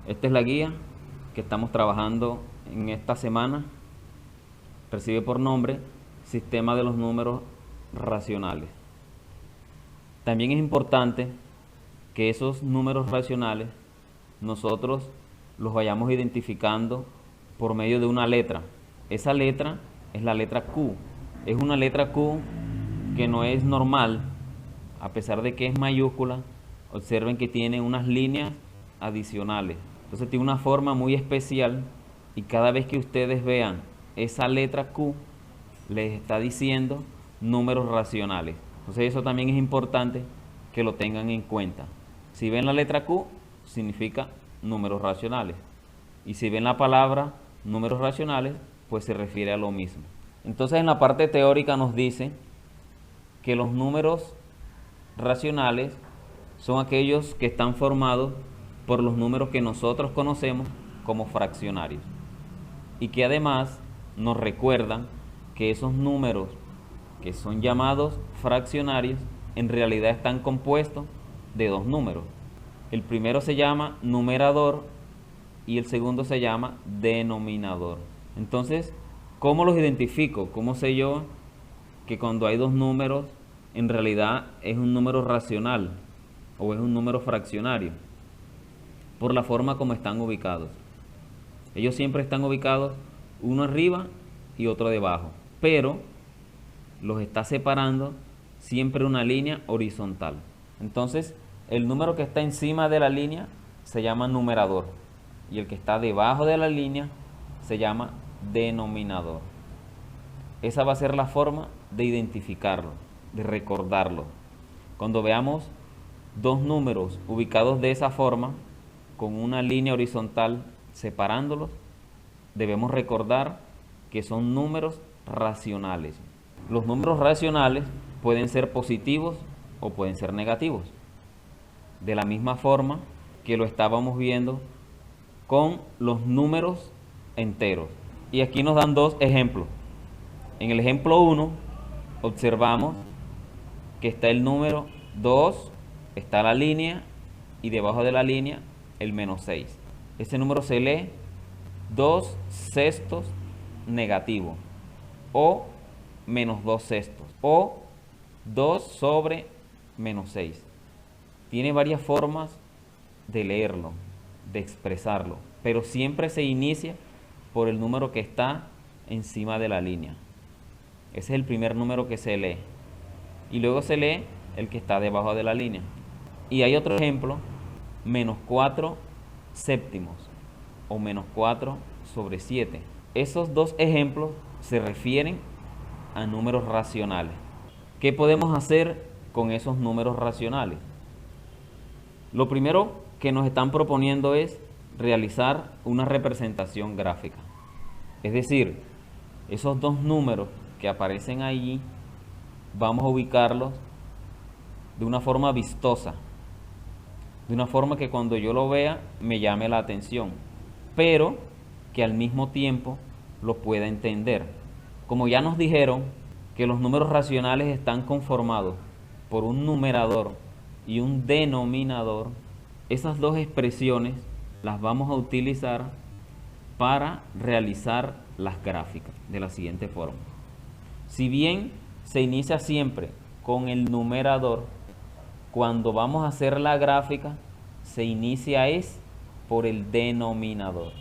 Esta es la guía que estamos trabajando en esta semana. Recibe por nombre Sistema de los números racionales. También es importante que esos números racionales nosotros los vayamos identificando por medio de una letra. Esa letra es la letra Q. Es una letra Q que no es normal, a pesar de que es mayúscula. Observen que tiene unas líneas adicionales. Entonces tiene una forma muy especial y cada vez que ustedes vean esa letra Q, les está diciendo números racionales. Entonces eso también es importante que lo tengan en cuenta. Si ven la letra Q, significa números racionales. Y si ven la palabra números racionales, pues se refiere a lo mismo. Entonces en la parte teórica nos dice que los números racionales son aquellos que están formados por los números que nosotros conocemos como fraccionarios. Y que además nos recuerdan que esos números que son llamados fraccionarios en realidad están compuestos de dos números. El primero se llama numerador y el segundo se llama denominador. Entonces, ¿cómo los identifico? ¿Cómo sé yo que cuando hay dos números en realidad es un número racional o es un número fraccionario? Por la forma como están ubicados. Ellos siempre están ubicados uno arriba y otro debajo, pero los está separando siempre una línea horizontal. Entonces, el número que está encima de la línea se llama numerador y el que está debajo de la línea se llama denominador. Esa va a ser la forma de identificarlo, de recordarlo. Cuando veamos dos números ubicados de esa forma, con una línea horizontal separándolos, debemos recordar que son números racionales. Los números racionales pueden ser positivos o pueden ser negativos, de la misma forma que lo estábamos viendo con los números enteros. Y aquí nos dan dos ejemplos. En el ejemplo 1 observamos que está el número 2, está la línea y debajo de la línea el menos 6. Ese número se lee 2 sextos negativo o menos 2 sextos o 2 sobre menos 6. Tiene varias formas de leerlo, de expresarlo, pero siempre se inicia por el número que está encima de la línea. Ese es el primer número que se lee y luego se lee el que está debajo de la línea. Y hay otro ejemplo, menos 4 séptimos o menos 4 sobre 7. Esos dos ejemplos se refieren a números racionales. ¿Qué podemos hacer con esos números racionales? Lo primero que nos están proponiendo es realizar una representación gráfica. Es decir, esos dos números que aparecen allí, vamos a ubicarlos de una forma vistosa, de una forma que cuando yo lo vea me llame la atención, pero que al mismo tiempo lo pueda entender. Como ya nos dijeron que los números racionales están conformados por un numerador y un denominador, esas dos expresiones las vamos a utilizar para realizar las gráficas de la siguiente forma. Si bien se inicia siempre con el numerador, cuando vamos a hacer la gráfica se inicia es por el denominador.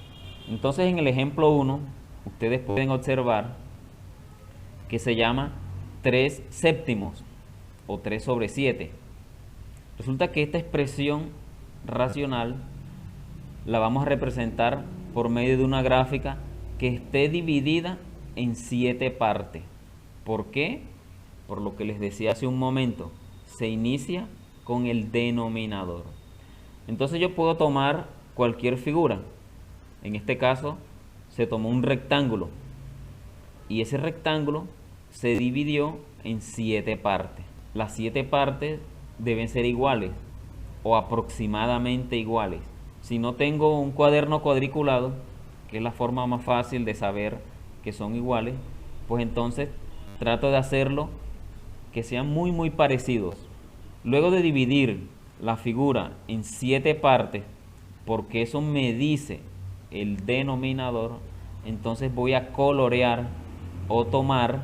Entonces en el ejemplo 1 ustedes pueden observar que se llama 3 séptimos o 3 sobre 7. Resulta que esta expresión racional la vamos a representar por medio de una gráfica que esté dividida en 7 partes. ¿Por qué? Por lo que les decía hace un momento, se inicia con el denominador. Entonces yo puedo tomar cualquier figura. En este caso se tomó un rectángulo y ese rectángulo se dividió en 7 partes. Las 7 partes deben ser iguales o aproximadamente iguales. Si no tengo un cuaderno cuadriculado, que es la forma más fácil de saber que son iguales, pues entonces trato de hacerlo que sean muy parecidos. Luego de dividir la figura en 7 partes, porque eso me dice el denominador, entonces voy a colorear o tomar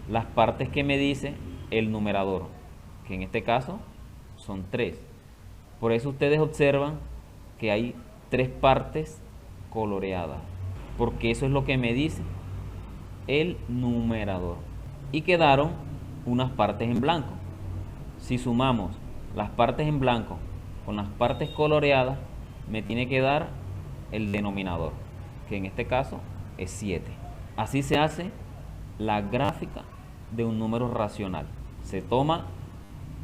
las partes que me dice el numerador, que en este caso son 3. Por eso ustedes observan que hay 3 partes coloreadas, porque eso es lo que me dice el numerador. Y quedaron unas partes en blanco. Si sumamos las partes en blanco con las partes coloreadas, me tiene que dar el denominador, que en este caso es 7. Así se hace la gráfica de un número racional. Se toma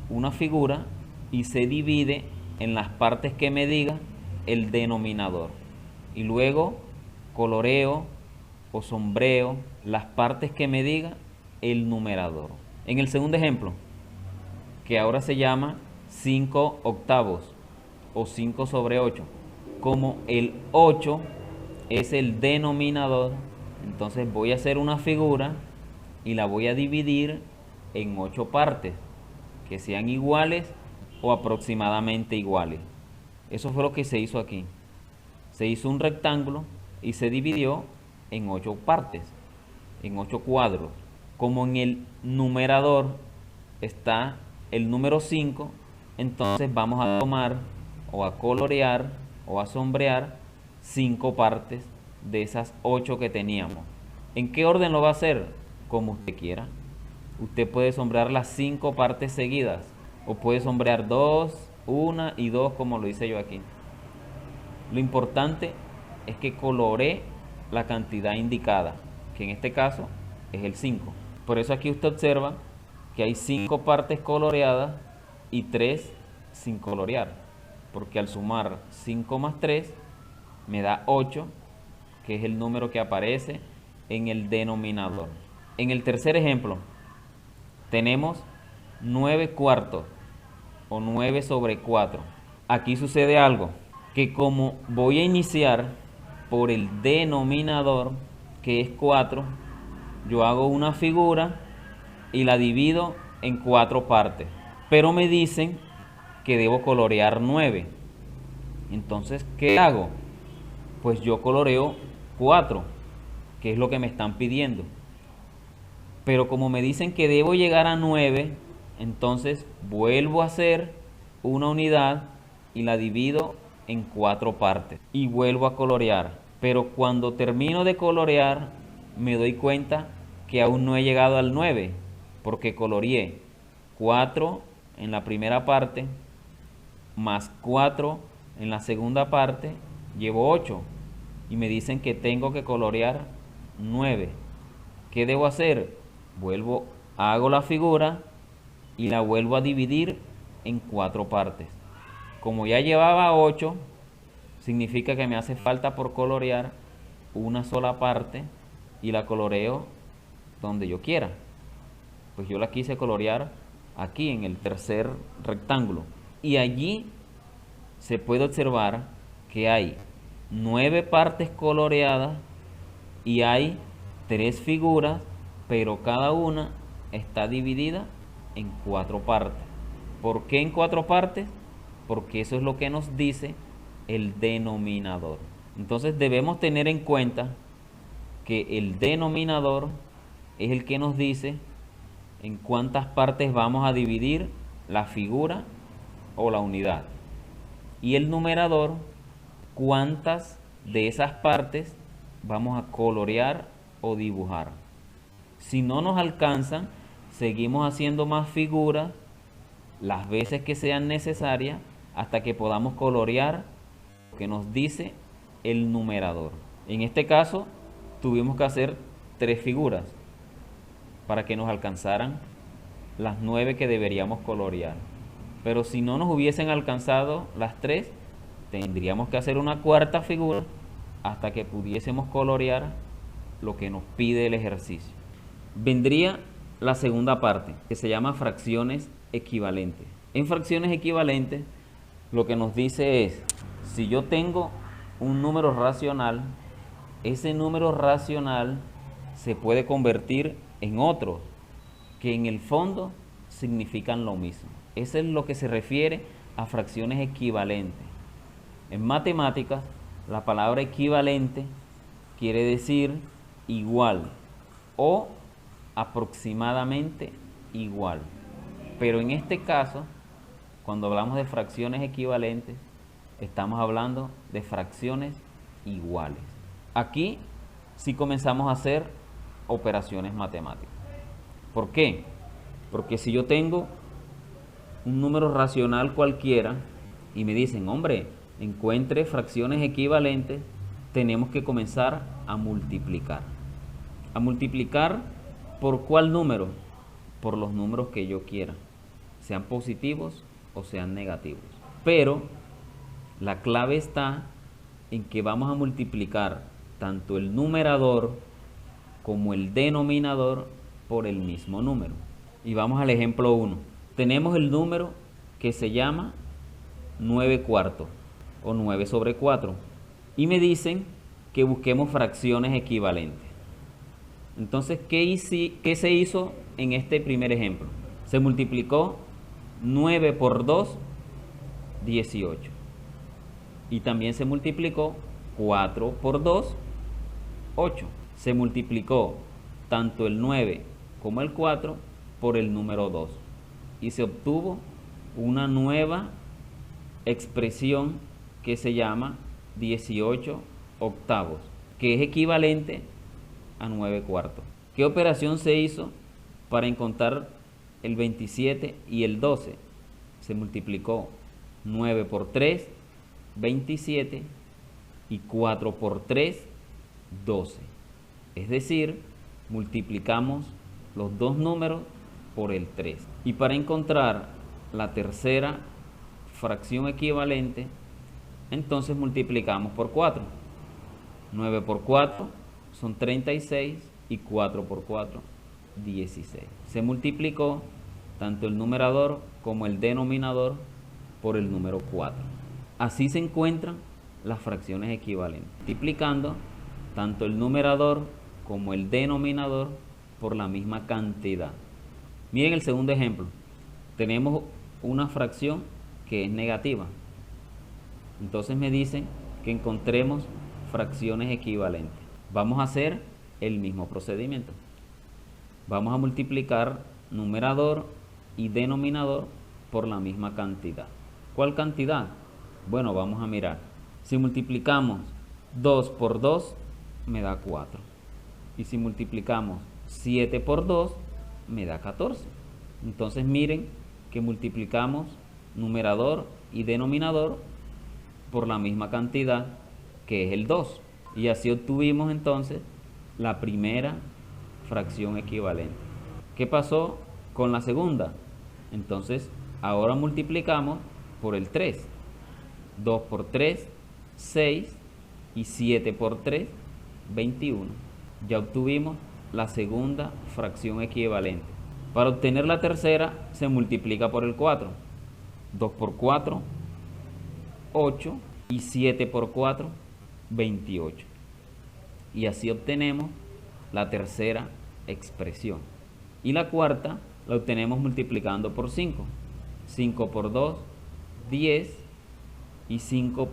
una figura y se divide en las partes que me diga el denominador. Y luego coloreo o sombreo las partes que me diga el numerador. En el segundo ejemplo, que ahora se llama 5 octavos o 5 sobre 8, como el 8 es el denominador, entonces voy a hacer una figura y la voy a dividir en 8 partes que sean iguales o aproximadamente iguales. Eso fue lo que se hizo aquí. Se hizo un rectángulo y se dividió en 8 partes, en 8 cuadros. Como en el numerador está el número 5, entonces vamos a tomar o a colorear o a sombrear 5 partes de esas 8 que teníamos. ¿En qué orden lo va a hacer? Como usted quiera. Usted puede sombrear las 5 partes seguidas o puede sombrear 2, 1 y 2 como lo hice yo aquí. Lo importante es que coloree la cantidad indicada, que en este caso es el 5. Por eso aquí usted observa que hay 5 partes coloreadas y 3 sin colorear, porque al sumar 5 más 3 me da 8, que es el número que aparece en el denominador. En el tercer ejemplo tenemos 9 cuartos o 9 sobre 4. Aquí sucede algo, que como voy a iniciar por el denominador, que es 4, yo hago una figura y la divido en 4 partes. Pero me dicen que debo colorear 9. Entonces, ¿qué hago? Pues yo coloreo 4, que es lo que me están pidiendo. Pero como me dicen que debo llegar a 9, entonces vuelvo a hacer una unidad y la divido en 4 partes. Y vuelvo a colorear. Pero cuando termino de colorear, me doy cuenta que aún no he llegado al 9, porque coloreé 4 en la primera parte, más 4 en la segunda parte, llevo 8. Y me dicen que tengo que colorear 9. ¿Qué debo hacer? Hago la figura y la vuelvo a dividir en 4 partes. Como ya llevaba 8, significa que me hace falta por colorear una sola parte y la coloreo donde yo quiera. Pues yo la quise colorear aquí en el tercer rectángulo. Y allí se puede observar que hay 9 partes coloreadas y hay 3 figuras, pero cada una está dividida en 4 partes. ¿Por qué en 4 partes? Porque eso es lo que nos dice el denominador. Entonces debemos tener en cuenta que el denominador es el que nos dice en cuántas partes vamos a dividir la figura o la unidad. Y el numerador, cuántas de esas partes vamos a colorear o dibujar. Si no nos alcanzan, seguimos haciendo más figuras las veces que sean necesarias hasta que podamos colorear lo que nos dice el numerador. En este caso tuvimos que hacer 3 figuras para que nos alcanzaran las 9 que deberíamos colorear. Pero si no nos hubiesen alcanzado las 3, tendríamos que hacer una cuarta figura hasta que pudiésemos colorear lo que nos pide el ejercicio. Vendría la segunda parte, que se llama fracciones equivalentes. En fracciones equivalentes, lo que nos dice es, si yo tengo un número racional, ese número racional se puede convertir en otros, que en el fondo significan lo mismo. Eso es lo que se refiere a fracciones equivalentes. En matemáticas, la palabra equivalente quiere decir igual o aproximadamente igual. Pero en este caso, cuando hablamos de fracciones equivalentes, estamos hablando de fracciones iguales. Aquí sí comenzamos a hacer operaciones matemáticas. ¿Por qué? Porque si yo tengo un número racional cualquiera y me dicen, hombre, encuentre fracciones equivalentes, tenemos que comenzar a multiplicar. ¿A multiplicar por cuál número? Por los números que yo quiera, sean positivos o sean negativos. Pero la clave está en que vamos a multiplicar tanto el numerador como el denominador por el mismo número. Y vamos al ejemplo 1. Tenemos el número que se llama 9 cuartos o 9 sobre 4. Y me dicen que busquemos fracciones equivalentes. Entonces, ¿qué se hizo en este primer ejemplo? Se multiplicó 9 por 2, 18. Y también se multiplicó 4 por 2, 8. Se multiplicó tanto el 9 como el 4 por el número 2. Y se obtuvo una nueva expresión que se llama 18 octavos, que es equivalente a 9 cuartos. ¿Qué operación se hizo para encontrar el 27 y el 12? Se multiplicó 9 por 3, 27, y 4 por 3, 12. Es decir, multiplicamos los dos números por el 3. Y para encontrar la tercera fracción equivalente, entonces multiplicamos por 4. 9 por 4 son 36 y 4 por 4, 16. Se multiplicó tanto el numerador como el denominador por el número 4. Así se encuentran las fracciones equivalentes, multiplicando tanto el numerador como el denominador por la misma cantidad. Miren el segundo ejemplo. Tenemos una fracción que es negativa. Entonces me dicen que encontremos fracciones equivalentes. Vamos a hacer el mismo procedimiento. Vamos a multiplicar numerador y denominador por la misma cantidad. ¿Cuál cantidad? Bueno, vamos a mirar. Si multiplicamos 2 por 2, me da 4. Y si multiplicamos 7 por 2, me da 14. Entonces miren que multiplicamos numerador y denominador por la misma cantidad, que es el 2. Y así obtuvimos entonces la primera fracción equivalente. ¿Qué pasó con la segunda? Entonces ahora multiplicamos por el 3. 2 por 3, 6, y 7 por 3, 21. Ya obtuvimos la segunda fracción equivalente. Para obtener la tercera se multiplica por el 4. 2 por 4, 8, y 7 por 4, 28. Y así obtenemos la tercera expresión. Y la cuarta la obtenemos multiplicando por 5. 5 por 2, 10, y 5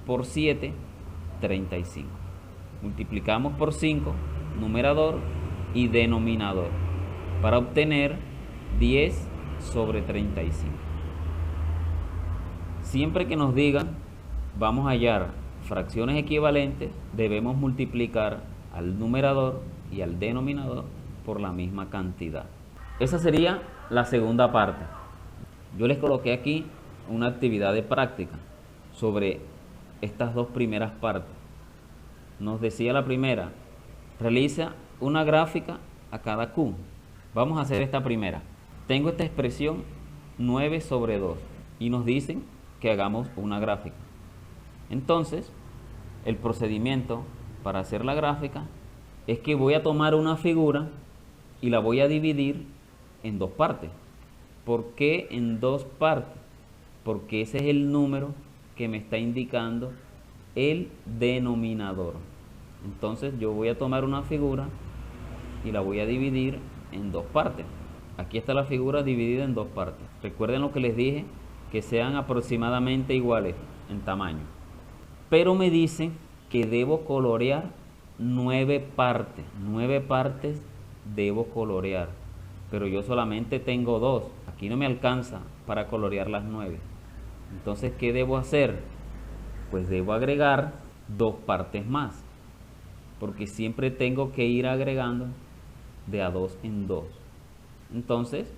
por 7, 35. Multiplicamos por 5 numerador y denominador para obtener 10 sobre 35. Siempre que nos digan vamos a hallar fracciones equivalentes, debemos multiplicar al numerador y al denominador por la misma cantidad. Esa sería la segunda parte. Yo les coloqué aquí una actividad de práctica sobre estas dos primeras partes. Nos decía la primera, realiza una gráfica a cada Q. Vamos a hacer esta primera. Tengo esta expresión 9 sobre 2 y nos dicen que hagamos una gráfica. Entonces, el procedimiento para hacer la gráfica es que voy a tomar una figura y la voy a dividir en dos partes. ¿Por qué en dos partes? Porque ese es el número que me está indicando el denominador. Entonces yo voy a tomar una figura y la voy a dividir en dos partes. Aquí está la figura dividida en dos partes. Recuerden lo que les dije, que sean aproximadamente iguales. en tamaño. Pero me dicen que debo colorear 9 partes. 9 partes debo colorear. Pero yo solamente tengo 2. Aquí no me alcanza para colorear las 9. Entonces, ¿qué debo hacer? Pues debo agregar 2 partes más. Porque siempre tengo que ir agregando de a 2 en 2. Entonces,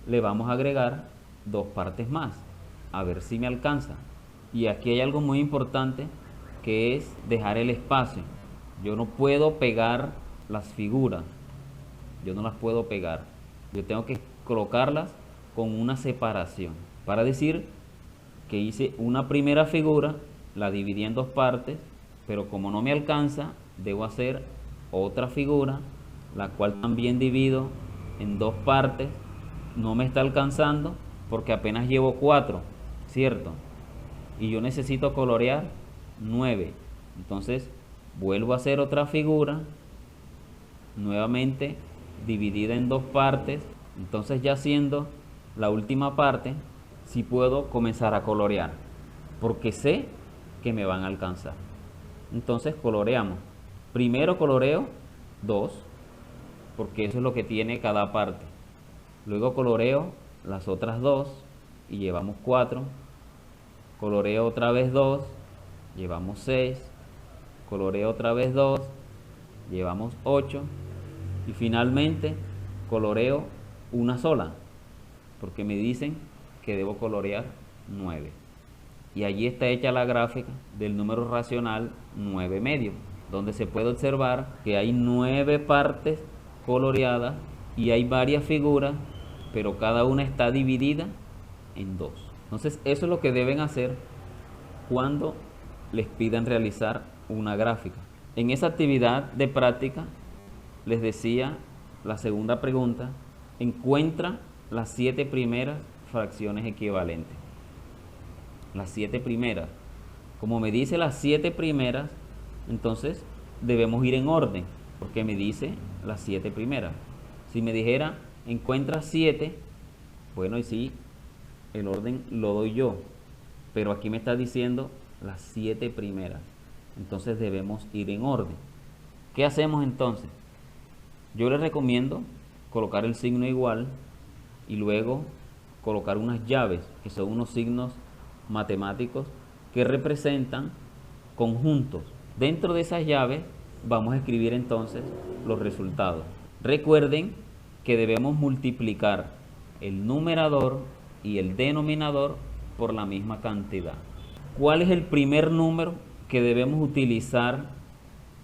le vamos a agregar 2 partes más. A ver si me alcanza. Y aquí hay algo muy importante, que es dejar el espacio. Yo no puedo pegar las figuras. Yo no las puedo pegar. Yo tengo que colocarlas con una separación. Para decir que hice una primera figura, la dividí en 2 partes, pero como no me alcanza, debo hacer otra figura, la cual también divido en 2 partes. No me está alcanzando porque apenas llevo 4, ¿cierto? Y yo necesito colorear 9. Entonces vuelvo a hacer otra figura, nuevamente dividida en 2 partes. Entonces, ya siendo la última parte, sí puedo comenzar a colorear, porque sé que me van a alcanzar. Entonces coloreamos. Primero coloreo 2, porque eso es lo que tiene cada parte. Luego coloreo las otras 2 y llevamos 4. Coloreo otra vez 2, llevamos 6. Coloreo otra vez 2, llevamos 8. Y finalmente coloreo una sola, porque me dicen que debo colorear 9. Y allí está hecha la gráfica del número racional 9 medios, donde se puede observar que hay 9 partes coloreadas y hay varias figuras, pero cada una está dividida en 2. Entonces, eso es lo que deben hacer cuando les pidan realizar una gráfica. En esa actividad de práctica les decía la segunda pregunta: encuentra las 7 primeras fracciones equivalentes. Las 7 primeras. Como me dice las 7 primeras, entonces debemos ir en orden, porque me dice las 7 primeras. Si me dijera encuentra 7, bueno, y sí, el orden lo doy yo, pero aquí me está diciendo las 7 primeras. Entonces debemos ir en orden. ¿Qué hacemos entonces? Yo les recomiendo colocar el signo igual y luego colocar unas llaves, que son unos signos matemáticos que representan conjuntos. Dentro de esas llaves vamos a escribir entonces los resultados. Recuerden que debemos multiplicar el numerador y el denominador por la misma cantidad. ¿Cuál es el primer número que debemos utilizar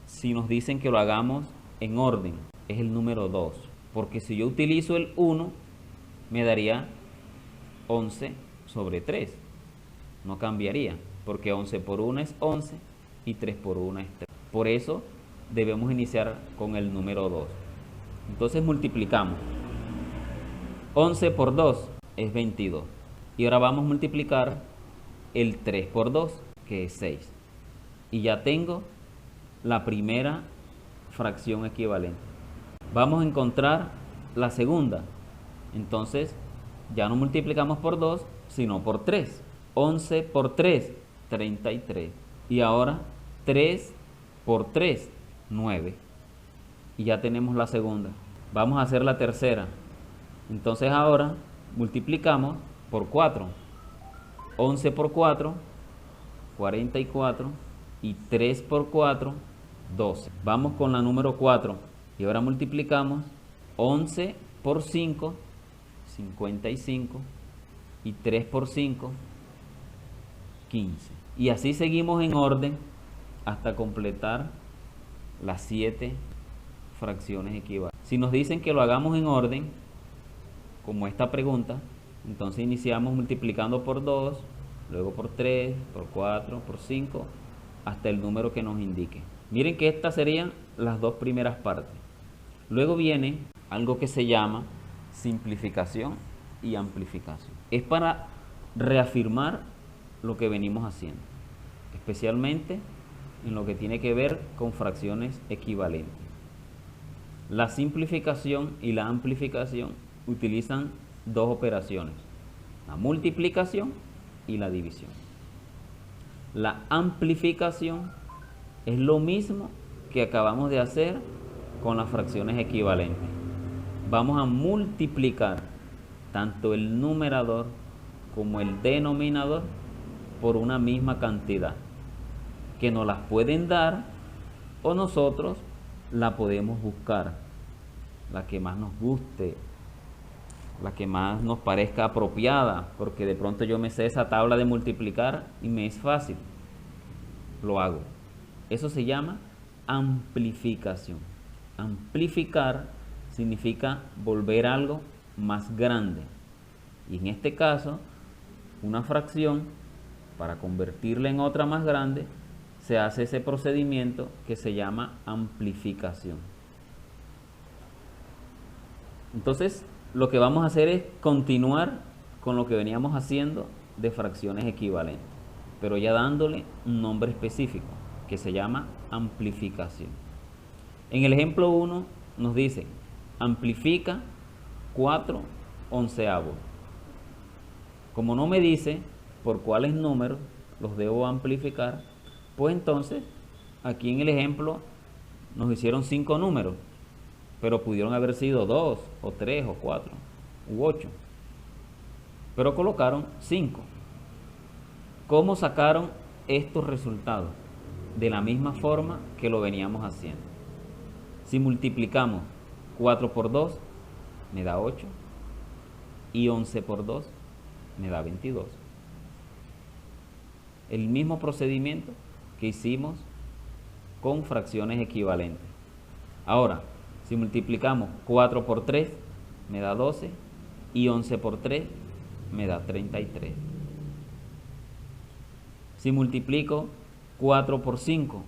si nos dicen que lo hagamos en orden? Es el número 2, porque si yo utilizo el 1 me daría 11 sobre 3. No cambiaría, porque 11 por 1 es 11 y 3 por 1 es 3. Por eso debemos iniciar con el número 2. Entonces multiplicamos. 11 por 2 es 22. Y ahora vamos a multiplicar el 3 por 2, que es 6. Y ya tengo la primera fracción equivalente. Vamos a encontrar la segunda. Entonces ya no multiplicamos por 2, sino por 3. 11 por 3, 33. Y ahora 3 por 3, 9. Y ya tenemos la segunda. Vamos a hacer la tercera. Entonces ahora multiplicamos por 4. 11 por 4, 44. Y 3 por 4, 12. Vamos con la número 4. Y ahora multiplicamos 11 por 5, 55. Y 3 por 5, 15. Y así seguimos en orden hasta completar las 7 fracciones equivalentes. Si nos dicen que lo hagamos en orden, como esta pregunta, entonces iniciamos multiplicando por 2, luego por 3, por 4, por 5, hasta el número que nos indique. Miren que estas serían las 2 primeras partes. Luego viene algo que se llama simplificación y amplificación. Es para reafirmar lo que venimos haciendo, especialmente en lo que tiene que ver con fracciones equivalentes. La simplificación y la amplificación utilizan 2 operaciones: la multiplicación y la división. La amplificación es lo mismo que acabamos de hacer con las fracciones equivalentes. Vamos a multiplicar tanto el numerador como el denominador por una misma cantidad, que nos las pueden dar o nosotros la podemos buscar, la que más nos guste, la que más nos parezca apropiada, porque de pronto yo me sé esa tabla de multiplicar y me es fácil, lo hago. Eso se llama amplificación. Amplificar significa volver algo más grande, y en este caso una fracción, para convertirla en otra más grande, se hace ese procedimiento que se llama amplificación. Entonces, lo que vamos a hacer es continuar con lo que veníamos haciendo de fracciones equivalentes, pero ya dándole un nombre específico que se llama amplificación. En el ejemplo 1 nos dice, amplifica 4 onceavos. Como no me dice por cuáles números los debo amplificar, pues entonces aquí en el ejemplo nos hicieron 5 números, pero pudieron haber sido 2 o 3 o 4 u 8, pero colocaron 5. ¿Cómo sacaron estos resultados? De la misma forma que lo veníamos haciendo. Si multiplicamos 4 por 2 me da 8 y 11 por 2 me da 22. El mismo procedimiento que hicimos con fracciones equivalentes. Ahora, si multiplicamos 4 por 3 me da 12 y 11 por 3 me da 33. Si multiplico 4 por 5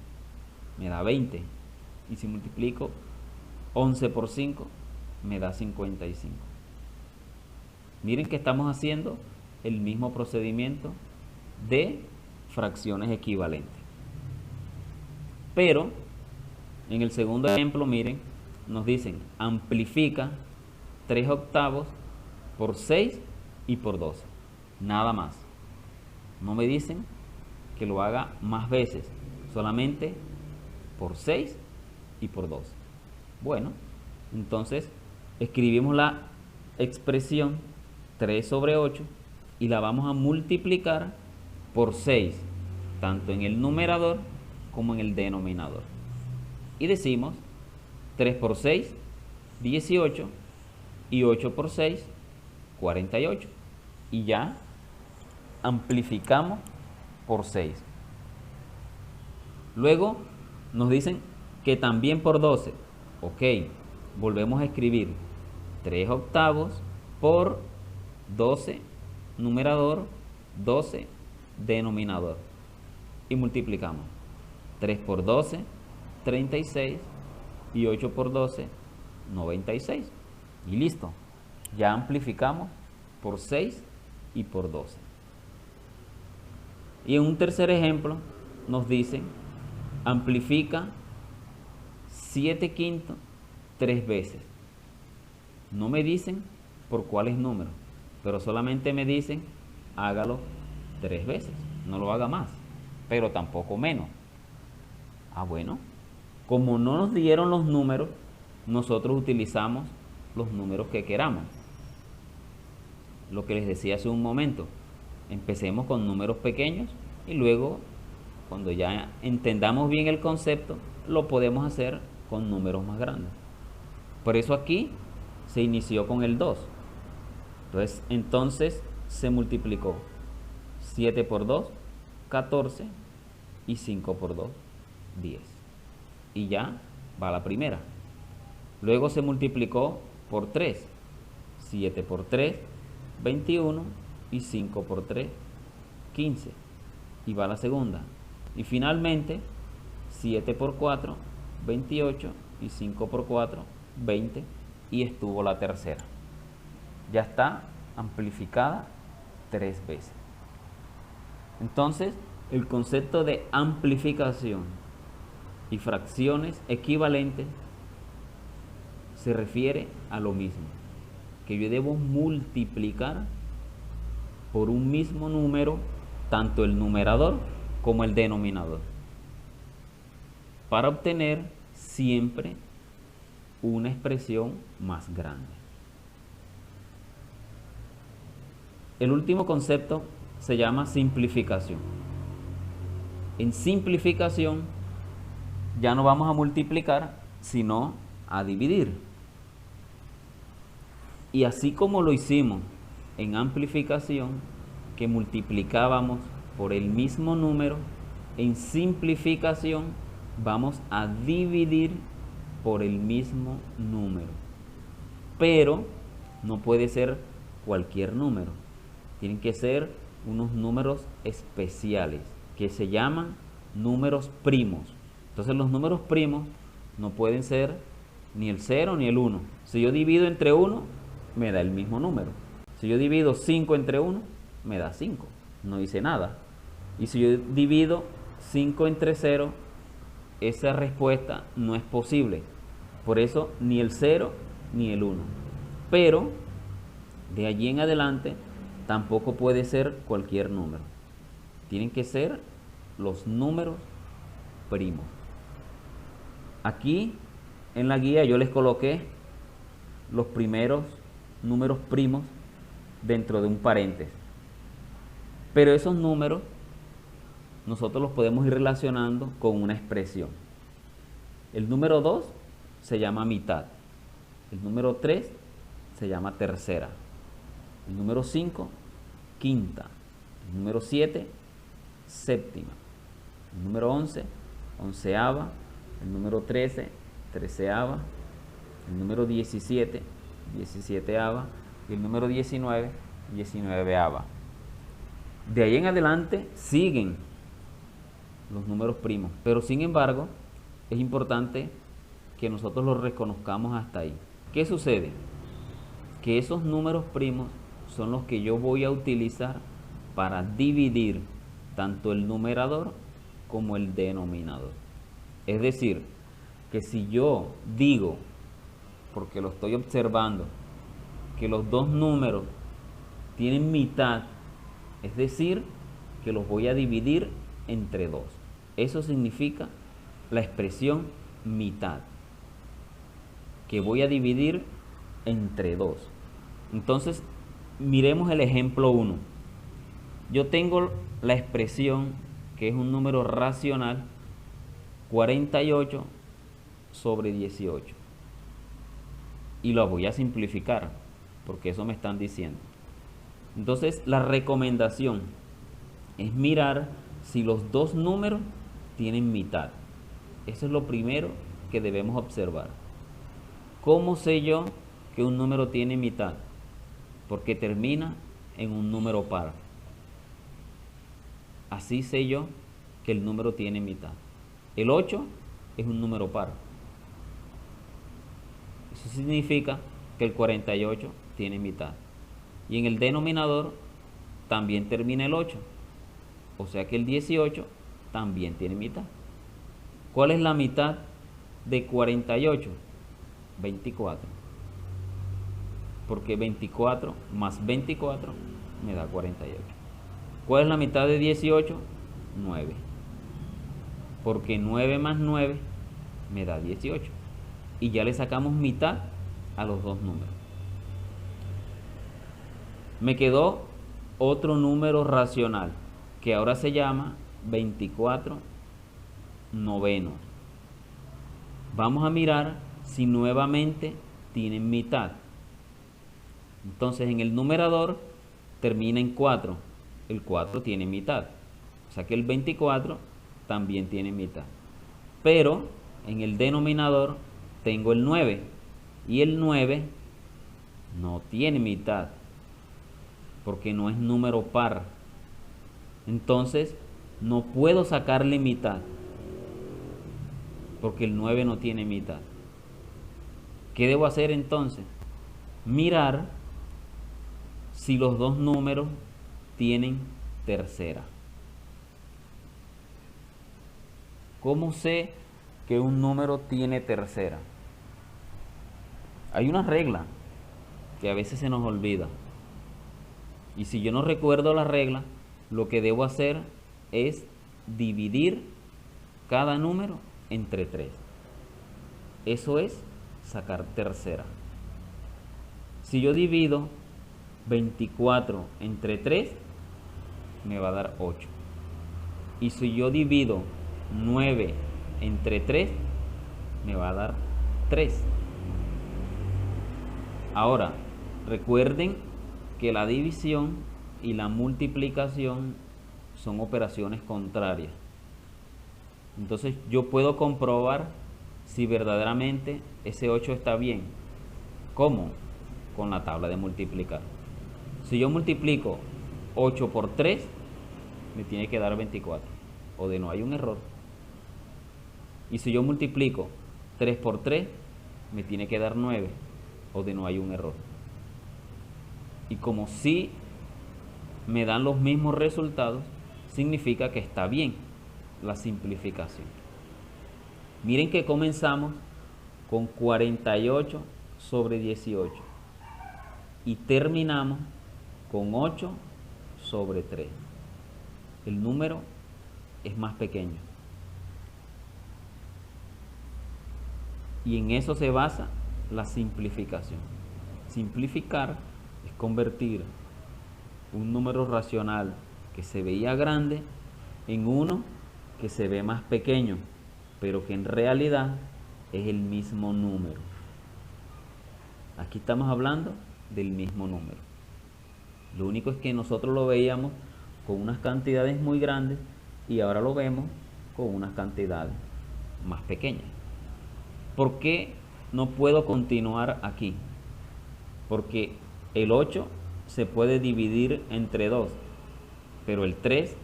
me da 20 y si multiplico 11 por 5 me da 55. Miren que estamos haciendo el mismo procedimiento de fracciones equivalentes. Pero en el segundo ejemplo, miren, nos dicen amplifica 3 octavos por 6 y por 12. Nada más. No me dicen que lo haga más veces, solamente por 6 y por 12. Bueno, entonces escribimos la expresión 3 sobre 8 y la vamos a multiplicar por 6, tanto en el numerador como en el denominador. Y decimos 3 por 6, 18, y 8 por 6, 48. Y ya amplificamos por 6. Luego nos dicen que también por 12. Ok, volvemos a escribir 3 octavos por 12 numerador, 12 denominador. Y multiplicamos 3 por 12, 36, y 8 por 12, 96. Y listo, ya amplificamos por 6 y por 12. Y en un tercer ejemplo nos dicen amplifica 7 quintos 3 veces. No me dicen por cuáles números, pero solamente me dicen hágalo 3 veces, no lo haga más, pero tampoco menos. Bueno, como no nos dieron los números, nosotros utilizamos los números que queramos. Lo que les decía hace un momento, empecemos con números pequeños y luego, cuando ya entendamos bien el concepto, lo podemos hacer con números más grandes. Por eso aquí se inició con el 2. Entonces se multiplicó 7 por 2, 14, y 5 por 2, 10. Y ya va la primera. Luego se multiplicó por 3. 7 por 3, 21, y 5 por 3, 15. Y va la segunda. Y finalmente 7 por 4, 28, y 5 por 4, 20. Y estuvo la tercera. Ya está amplificada 3 veces. Entonces, el concepto de amplificación y fracciones equivalentes se refiere a lo mismo, que yo debo multiplicar por un mismo número tanto el numerador como el denominador, para obtener siempre una expresión más grande. El último concepto se llama simplificación. En simplificación ya no vamos a multiplicar, sino a dividir. Y así como lo hicimos en amplificación, que multiplicábamos por el mismo número, en simplificación vamos a dividir por el mismo número. Pero no puede ser cualquier número. Tienen que ser unos números especiales que se llaman números primos. Entonces los números primos no pueden ser ni el 0 ni el 1. Si yo divido entre 1, me da el mismo número. Si yo divido 5 entre 1, me da 5. No dice nada. Y si yo divido 5 entre 0, esa respuesta no es posible. Por eso ni el 0 ni el 1. Pero de allí en adelante tampoco puede ser cualquier número. Tienen que ser los números primos. Aquí en la guía yo les coloqué los primeros números primos dentro de un paréntesis. Pero esos números nosotros los podemos ir relacionando con una expresión. El número 2 se llama mitad. El número 3 se llama tercera. El número 5, quinta. El número 7, séptima. El número 11, onceava. El número 13, treceava. El número 17, diecisieteava. Y el número 19, diecinueveava. De ahí en adelante siguen los números primos, pero sin embargo es importante que nosotros los reconozcamos hasta ahí. ¿Qué sucede? Que esos números primos son los que yo voy a utilizar para dividir tanto el numerador como el denominador. Es decir, que si yo digo, porque lo estoy observando, que los dos números tienen mitad, es decir, que los voy a dividir entre 2. Eso significa la expresión mitad, que voy a dividir entre 2. Entonces, miremos el ejemplo 1. Yo tengo la expresión, que es un número racional, 48 sobre 18. Y lo voy a simplificar, porque eso me están diciendo. Entonces, la recomendación es mirar si los dos números tienen mitad. Eso es lo primero que debemos observar. ¿Cómo sé yo que un número tiene mitad? Porque termina en un número par. Así sé yo que el número tiene mitad. El 8 es un número par. Eso significa que el 48 tiene mitad. Y en el denominador también termina el 8. O sea que el 18 también tiene mitad. ¿Cuál es la mitad de 48? 24. Porque 24 más 24 me da 48. ¿Cuál es la mitad de 18? 9. Porque 9 más 9 me da 18. Y ya le sacamos mitad a los dos números. Me quedó otro número racional, que ahora se llama 24 novenos. Vamos a mirar si nuevamente tienen mitad. Entonces en el numerador termina en 4. El 4 tiene mitad. O sea que el 24 también tiene mitad. Pero en el denominador tengo el 9. Y el 9 no tiene mitad, porque no es número par. Entonces no puedo sacarle mitad, porque el 9 no tiene mitad. ¿Qué debo hacer entonces? Mirar si los dos números tienen tercera. ¿Cómo sé que un número tiene tercera? Hay una regla que a veces se nos olvida. Y si yo no recuerdo la regla, lo que debo hacer es dividir cada número entre 3. Eso es sacar tercera. Si yo divido 24 entre 3, me va a dar 8. Y si yo divido 9 entre 3, me va a dar 3. Ahora, recuerden que la división y la multiplicación son operaciones contrarias. Entonces yo puedo comprobar si verdaderamente ese 8 está bien. ¿Cómo? Con la tabla de multiplicar. Si yo multiplico 8 por 3, me tiene que dar 24. O de no hay un error. Y si yo multiplico 3 por 3, me tiene que dar 9. O de no hay un error. Y como si me dan los mismos resultados, significa que está bien la simplificación. Miren que comenzamos con 48 sobre 18 y terminamos con 8 sobre 3. El número es más pequeño. Y en eso se basa la simplificación. Simplificar es convertir un número racional que se veía grande en uno que se ve más pequeño, pero que en realidad es el mismo número. Aquí estamos hablando del mismo número. Lo único es que nosotros lo veíamos con unas cantidades muy grandes y ahora lo vemos con unas cantidades más pequeñas. ¿Por qué no puedo continuar aquí? Porque el 8 se puede dividir entre 2, pero el 3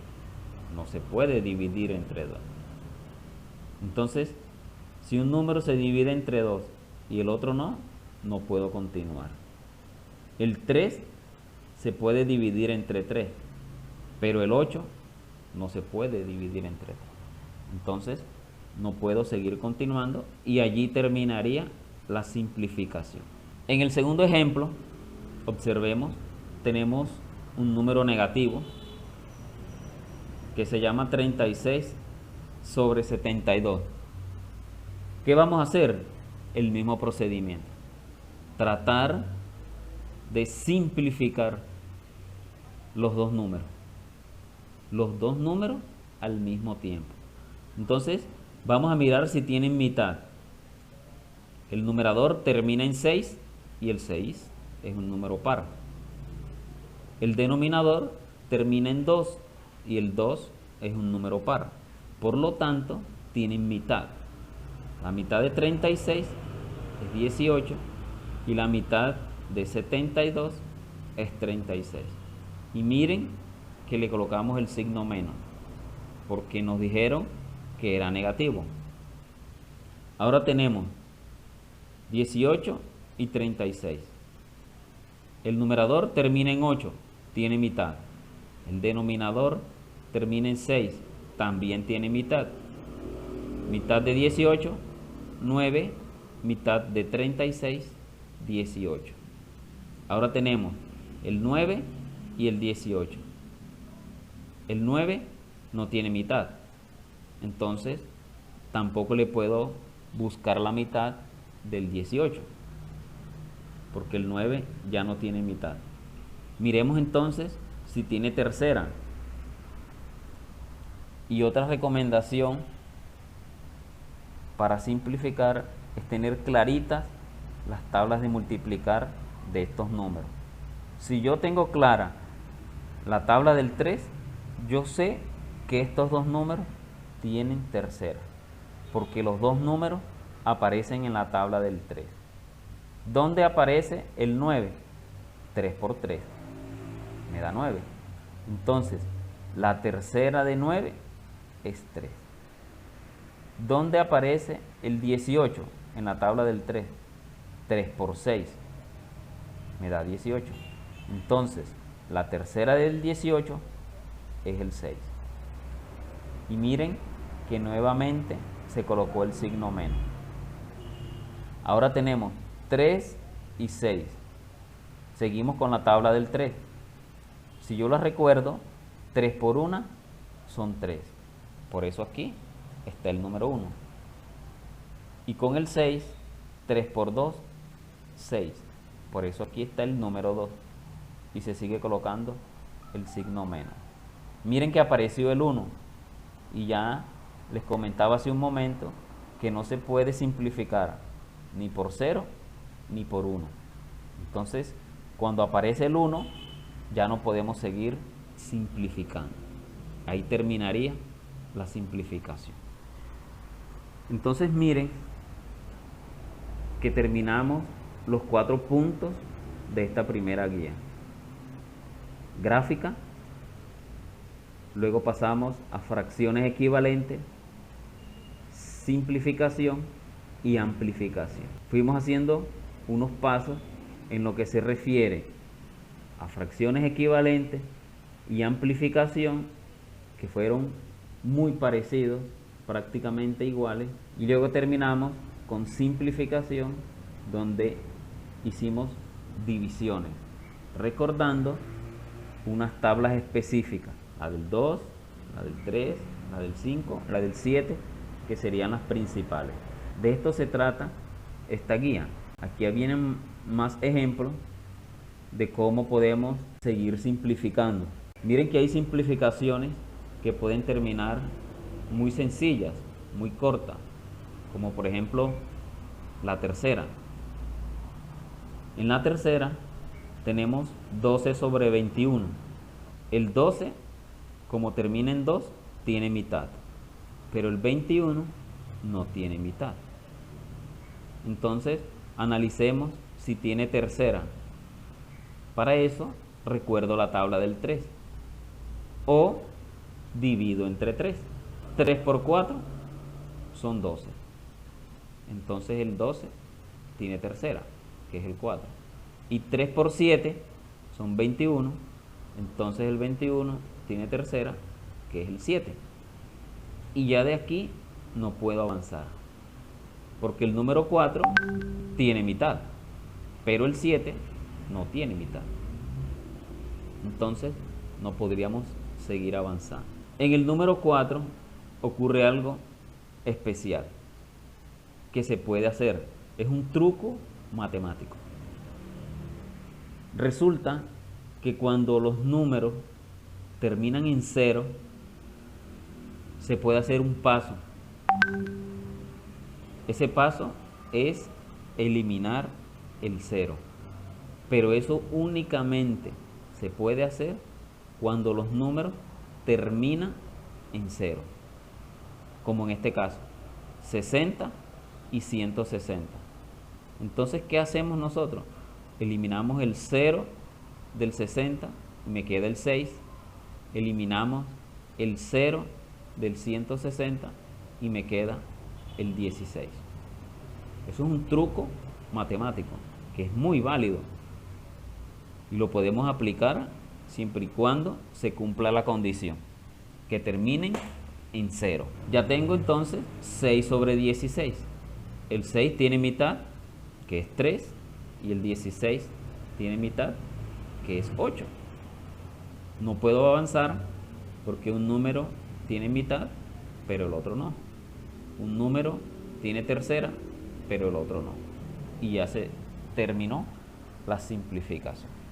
no se puede dividir entre 2. Entonces, si un número se divide entre 2 y el otro no, no puedo continuar. El 3 se puede dividir entre 3, pero el 8 no se puede dividir entre 3. Entonces, no puedo seguir continuando y allí terminaría la simplificación. En el segundo ejemplo, observemos, tenemos un número negativo que se llama 36 sobre 72. ¿Qué vamos a hacer? El mismo procedimiento. Tratar de simplificar los dos números. Los dos números al mismo tiempo. Entonces, vamos a mirar si tienen mitad. El numerador termina en 6 y el 6 es un número par. El denominador termina en 2 y el 2 es un número par. Por lo tanto, tienen mitad. La mitad de 36 es 18 y la mitad de 72 es 36. Y miren que le colocamos el signo menos, porque nos dijeron que era negativo. Ahora tenemos 18 y 36. El numerador termina en 8, tiene mitad. El denominador termina en 6, también tiene mitad. Mitad de 18, 9, mitad de 36, 18. Ahora tenemos el 9 y el 18. El 9 no tiene mitad, entonces tampoco le puedo buscar la mitad del 18, porque el 9 ya no tiene mitad. Miremos entonces si tiene tercera. Y otra recomendación para simplificar es tener claritas las tablas de multiplicar de estos números. Si yo tengo clara la tabla del 3, yo sé que estos dos números tienen tercera, porque los dos números aparecen en la tabla del 3. ¿Dónde aparece el 9? 3 por 3 me da 9. Entonces, la tercera de 9 es 3. ¿Dónde aparece el 18? En la tabla del 3. 3 por 6 me da 18. Entonces, la tercera del 18 es el 6. Y miren que nuevamente se colocó el signo menos. Ahora tenemos 3 y 6. Seguimos con la tabla del 3. Si yo la recuerdo, 3 por 1 son 3. Por eso aquí está el número 1. Y con el 6, 3 por 2, 6. Por eso aquí está el número 2. Y se sigue colocando el signo menos. Miren que apareció el 1. Y ya les comentaba hace un momento que no se puede simplificar ni por 0 ni por 1. Entonces, cuando aparece el 1, ya no podemos seguir simplificando. Ahí terminaría la simplificación. Entonces miren que terminamos los 4 puntos de esta primera guía. Gráfica, luego pasamos a fracciones equivalentes, simplificación y amplificación. Fuimos haciendo unos pasos en lo que se refiere a fracciones equivalentes y amplificación, que fueron muy parecidos, prácticamente iguales, y luego terminamos con simplificación, donde hicimos divisiones, recordando unas tablas específicas, la del 2, la del 3, la del 5, la del 7, que serían las principales. De esto se trata esta guía. Aquí vienen más ejemplos de cómo podemos seguir simplificando. Miren que hay simplificaciones que pueden terminar muy sencillas, muy cortas, como por ejemplo la tercera. En la tercera tenemos 12 sobre 21. El 12, como termina en 2, tiene mitad, pero el 21 no tiene mitad. Entonces, analicemos si tiene tercera. Para eso, recuerdo la tabla del 3. O divido entre 3. 3 por 4 son 12. Entonces el 12 tiene tercera, que es el 4. Y 3 por 7 son 21. Entonces el 21 tiene tercera, que es el 7. Y ya de aquí no puedo avanzar, porque el número 4 tiene mitad, pero el 7 no tiene mitad. Entonces no podríamos seguir avanzando. En el número 4 ocurre algo especial que se puede hacer. Es un truco matemático. Resulta que cuando los números terminan en 0, se puede hacer un paso. Ese paso es eliminar el 0. Pero eso únicamente se puede hacer cuando los números terminan en 0. Como en este caso, 60 y 160. Entonces, ¿qué hacemos nosotros? Eliminamos el 0 del 60 y me queda el 6. Eliminamos el 0 del 160 y me queda el 16. Eso es un truco matemático que es muy válido y lo podemos aplicar siempre y cuando se cumpla la condición, que terminen en 0. Ya tengo entonces 6 sobre 16. El 6 tiene mitad, que es 3, y el 16 tiene mitad, que es 8. No puedo avanzar porque un número tiene mitad, pero el otro no. Un número tiene tercera, pero el otro no. Y ya se terminó la simplificación.